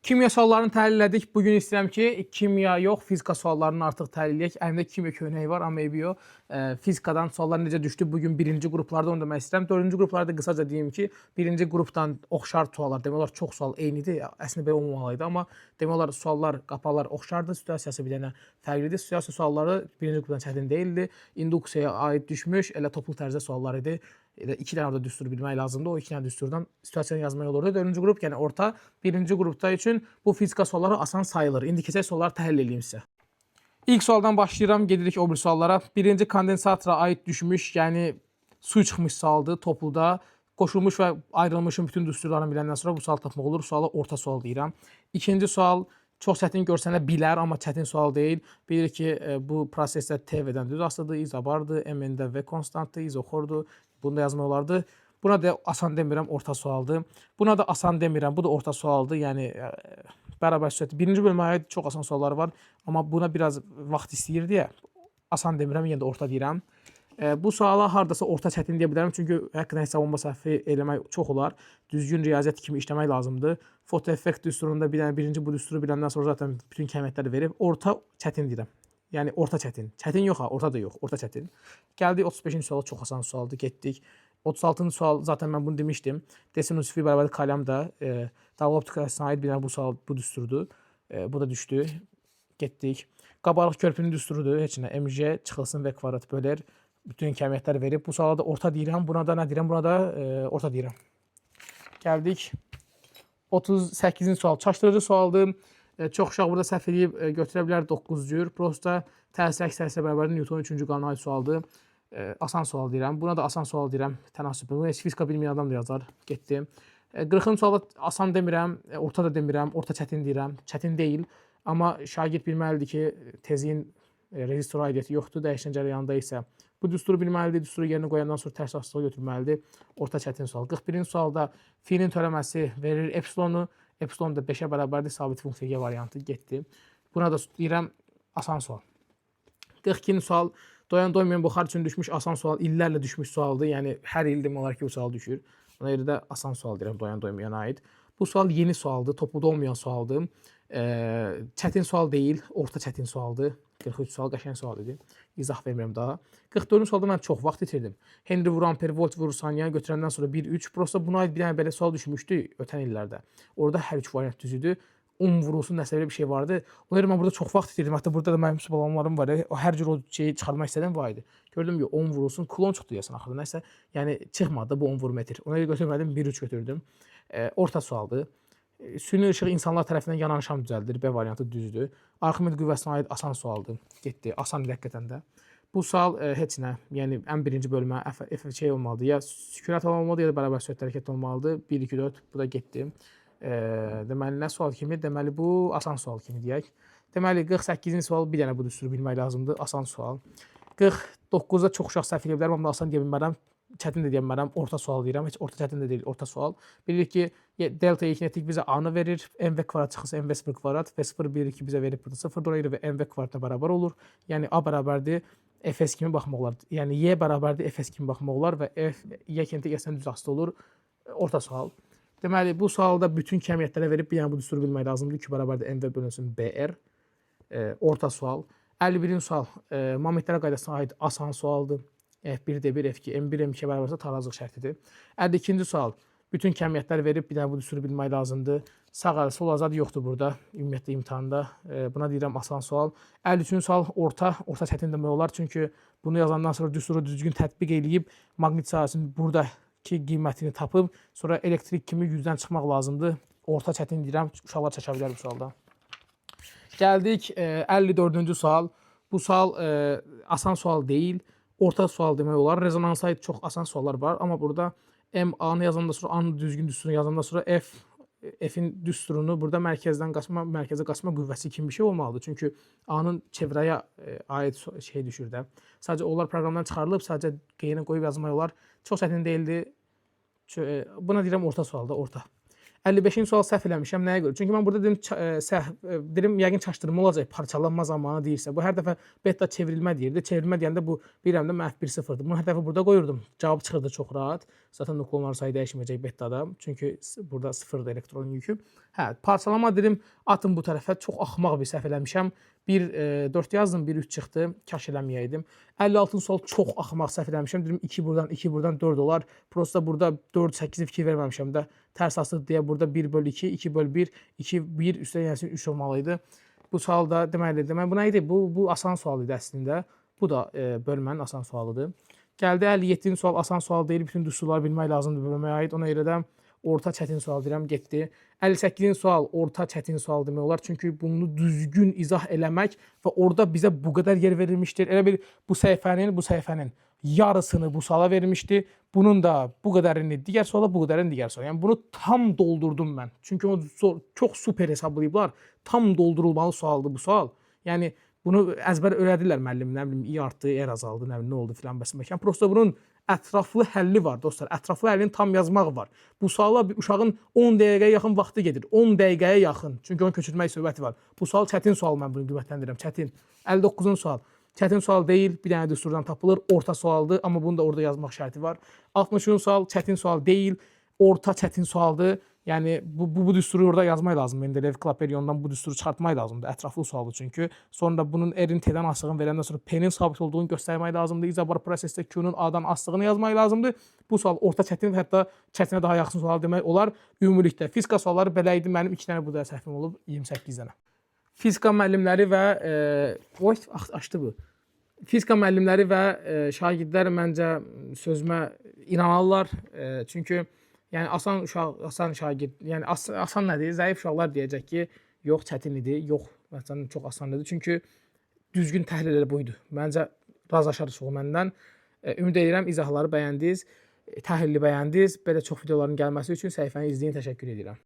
Kimya suallarını təhlil elədik. Bugün istəyirəm ki, kimya yox, fizika suallarını artıq təhlil edək. Əlimdə kimya köynəyi var, amma eybi yox. Fizikadan suallar necə düşdü? Bugün birinci qruplarda onu demək istəyirəm. Dördüncü qruplarda qısaca deyim ki, birinci qrupdan oxşar suallar, demək olar çox sual eynidir. Əslində belə olmamalıydı, amma demək olar suallar, qapalar oxşardır. Situasiyası bir dənə fərqlidir. Situasiya sualları birinci qrupdan çətin deyildi. İnduksiyaya aid düşmüş, elə toplu tərzdə suallar idi. Elə iki dənə orada düsturu bilmək lazımdır. O iki dənə düsturdan situasiyanı yazmaq olurdu. Dördüncü qrup, yəni orta, birinci qrupda üçün bu fizika sualları asan sayılır. İndi keçək sualları təhlil edeyim sizə. İlk sualdan başlayıram, gedirik o bir suallara. Birinci kondensatora aid düşmüş, yəni su çıxmış sualdır topluda. Qoşulmuş və ayrılmışın bütün düsturlarını biləndən sonra bu sual tapmaq olur. Suala orta sual deyirəm. İkinci sual çox çətin görsənə bilər, amma çətin sual deyil. Bilirik ki, bu prosesdə T-dən düz asılıdır, izobardır, M-də V konstantdır, izoxordur. Bunu da yazmaq olardı. Buna da asan demirəm, orta sualdır. Buna da asan demirəm, bu da orta sualdır. Yəni bərabər söhbət. Birinci bölməyə aid çox asan suallar var, amma buna biraz vaxt istəyir deyə asan demirəm, yenə də orta deyirəm. Bu suala hardasa orta çətin deyə bilərəm, çünki həqiqətən hesablama səhvi eləmək çox olar. Düzgün riyaziyyat kimi işləmək lazımdır. Fotoeffekt düsturunda birinci bu düsturu biləndən sonra zaten bütün kəmiyyətləri verib. Orta çətin deyirəm. Yəni orta çətin. Çətin yox ha, orta da yox, orta çətin. Gəldik 35-ci suala, çox asan sualdır, getdik. 36-cı sual, zaten mən bunu demişdim. Desinus fi bərabər kalam da dalga optikasına aid bir dənə bu sual bu düsturdur. Bu da düşdü. Getdik. Qabarıq körpünün düsturudur. Heç nə mj çıxılsın v kvadrat bölər. Bütün kəmiyyətlər verib. Bu suala da orta deyirəm. Buna da nə deyirəm? Buna da orta deyirəm. Gəldik. 38-ci sual. Çaşdırıcı sualdır. Çox uşaq burada səhv edib götürə bilər 9 cür. Prosta təsir əks təsirə bərabərdir Newtonun 3-cü qanuna aid sualdır. Asan sual deyirəm. Buna da asan sual deyirəm. Tənasüb. Bunu heç fizika bilməyən adam da yazar. Getdim. 40-cı sualda asan demirəm, orta da demirəm, orta çətin deyirəm. Çətin deyil. Amma şagird bilməlidir ki, tezyin rezistor aidiyyəti yoxdur. Dəyişən cərəyanında isə bu düsturu bilməlidir. Düsturu yerinə qoyandan sonra tərs asılığı götürməlidir. Orta çətin sual. 41-ci sualda fiilin törəməsi verir epsilonu. Epsilon da 5-ə bərabərdir. Sabit funksiya Y variantı getdi. Buna da deyirəm asan sual. 42-ci sual doyan doymayan buxar üçün düşmüş asan sual. İllərlə düşmüş sualdır. Yəni hər il demək olar ki, bu sual düşür. Ona görə də asan sual deyirəm doyan doymayana aid. Bu sual yeni sualdır. Topluda olmayan sualdır. Çətin sual deyil. Orta çətin sualdır. 43 sual qəşəng sual idi. İzah vermirəm daha. 44-cü sualda mən çox vaxt itirdim. Henry vur amper, volt vur saniyə götürəndən sonra 1-3. Prosta buna aid bir dənə belə sual düşmüşdü ötən illərdə. Orada hər üç variant düz idi. 10 vurulsun nəsə belə bir şey vardı. Ona görə mən burada çox vaxt itirdim. Hətta burada da mənim suallarım var. O hər cür o şeyi çıxarmaq istədim var idi. Gördüm ki 10 vurulsun, klon çıxdı deyəsən axırda. Nəsə, yəni çıxmadı bu 10 vur metr. Ona görə götürmədim, 1-3 götürdüm. Orta sualdır. Süni işıq insanlar tərəfindən yanan şam düzəldir. B variantı düzdür. Arximed qüvvəsinə aid asan sualdır. Getdi. Asan həqiqətən də. Bu sual heç nə. Yəni ən birinci bölmə F şey olmalıdır. Ya sükünət olmalıdır, ya da bərabər söhbət hərəkət olmalıdır. 1 2 4 bu da getdi. Deməli nə sual kimi? Deməli bu asan sual kimi deyək. Deməli 48-ci sual bir dənə bu düsturu bilmək lazımdır. Asan sual. 49-da çox uşaq səhv edə bilərəm, amma asan deyə bilmərəm. Çətin də deyə bilmərəm. Orta sual deyirəm. Heç orta çətin də deyil, orta sual. Bilirik ki, delta kinetik bizə A-nı verir. MV kvadrat çıxırsa MV 0 kvadrat. V0 1 2 bizə verib burada 0 dolayı və MV kvadratına bərabər olur. Yəni A bərabərdir Fs kimi baxmaq olar. Yəni Y bərabərdir Fs kimi baxmaq olar və F Y kinetik əslində düz asılı olur. Orta sual. Deməli bu sualda bütün kəmiyyətlərə verib bir dənə bu düsturu bilmək lazımdır. 2 bərabərdir MV bölünsün BR. Orta sual. 51-ci sual. Mametlər qaydasına aid asan sualdır. F1 1 F2 M1 M2 bərabərsə tarazlıq şərtidir. 52-ci sual. Bütün kəmiyyətlər verib bir dənə bu düsturu bilmək lazımdır. Sağ əl, sol azad yoxdur burada ümumiyyətlə imtahanda. Buna deyirəm asan sual. 53-cü sual orta çətin demək olar. Çünki bunu yazandan sonra düsturu düzgün tətbiq eləyib maqnit sahəsinin buradakı qiymətini tapıb sonra elektrik kimi 100-dən çıxmaq lazımdır. Orta çətin deyirəm. Uşaqlar çəkə bilər bu sualda. Gəldik 54-cü sual. Bu sual asan sual deyil. Orta sual demək olar. Rezonansa aid çox asan suallar var. Amma burada A-nı yazandan sonra A-nın düzgün düsturunu yazandan sonra F-in düsturunu burada mərkəzə qaçma qüvvəsi kimi bir şey olmalıdır. Çünki A-nın çevrəyə aid şey düşür də. Sadəcə onlar proqramdan çıxarılıb, sadəcə qeynə qoyub yazmaq olar. Çox çətin deyildi. Buna deyirəm orta sualda, orta. 55-ci sual səhv eləmişəm. Nəyə görə? Çünki mən burada dedim dedim yəqin çaşdırma olacaq parçalanma zamanı deyirsə. Bu hər dəfə beta çevrilmə deyirdi. Çevrilmə deyəndə bu bilirəm də mənfi 1-0-dır. Bunu hər dəfə burada qoyurdum. Cavab çıxırdı çox rahat. Zaten nöqtələrin sayı dəyişməyəcək betada. Çünki burada 0-dır elektron yükü. Hə, parçalama dedim atın bu tərəfə. Çox axmaq bir səhv eləmişəm. 4 yazdım, 1-3 çıxdı. Kaş eləməyəydim. 56-cı sual çox axmaq səhv eləmişəm. Dedim 2 buradan 2 buradan 4 olar. Prosta burada 4-8-i fikir verməmişəm də. Tərs asılı deyə burada 1/2, 2/1, 2/1 üstə yəni 3 olmalı idi. Bu sual da deməli bu nə idi? Bu asan sual idi əslində. Bu da bölmənin asan sualıdır. Gəldi 57-ci sual asan sual deyil. Bütün düsturları bilmək lazımdır bölməyə aid. Ona görə də orta çətin sual deyirəm, getdi. 58-ci sual orta çətin sual demək olar. Çünki bunu düzgün izah eləmək və orada bizə bu qədər yer verilmişdir. Elə bir bu səhifənin yarısını bu suala vermişdi. Bunun da bu qədərini digər suala, bu qədərini digər suala. Yəni bunu tam doldurdum mən. Çünki o çox super hesablayıblar. Tam doldurulmalı sualdır bu sual. Yəni bunu əzbər öyrədirlər müəllim, nə bilim, i artdı, r azaldı, nə bilim, nə oldu filan bəs məkan. Prosta bunun ətraflı həlli var dostlar. Ətraflı həllini tam yazmaq var. Bu suala bir uşağın 10 dəqiqəyə yaxın vaxtı gedir. 10 dəqiqəyə yaxın. Çünki onun köçürmək söhbəti var. Bu sual çətin sual, mən bunu qiymətləndirirəm. Çətin. 59-cu sual. Çətin sual deyil, bir dənə düsturdan tapılır. Orta sualdır, amma bunu da orada yazmaq şərti var. 60-cı sual çətin sual deyil, orta çətin sualdır. Yəni bu düsturu orada yazmaq lazımdır. Mendeleev Klaperiondan bu düsturu çıxartmaq lazımdır. Ətraflı sualdır çünki. Sonra bunun R-in T-dən asılığını verəndən sonra P-nin sabit olduğunu göstərmək lazımdır. İzabar prosesdə Q-nun A-dan asılığını yazmaq lazımdır. Bu sual orta çətin və hətta çətinə daha yaxın sual demək olar. Ümumilikdə fizika sualları belə idi. Mənim 2 dənə burada səhvim olub, 28 dənə. Fizika müəllimləri və açdı bu. Fizika müəllimləri və şagirdlər məncə sözümə inanarlar. Çünki yəni asan uşaq, asan şagird, yəni asan nədir? Zəif uşaqlar deyəcək ki, yox çətin idi, yox məsələn çox asan idi. Çünki düzgün təhlil elə buydu. Məncə razılaşarıq çox məndən. Ümid edirəm izahları bəyəndiniz, təhlili bəyəndiniz. Belə çox videoların gəlməsi üçün səhifəni izləyin, təşəkkür edirəm.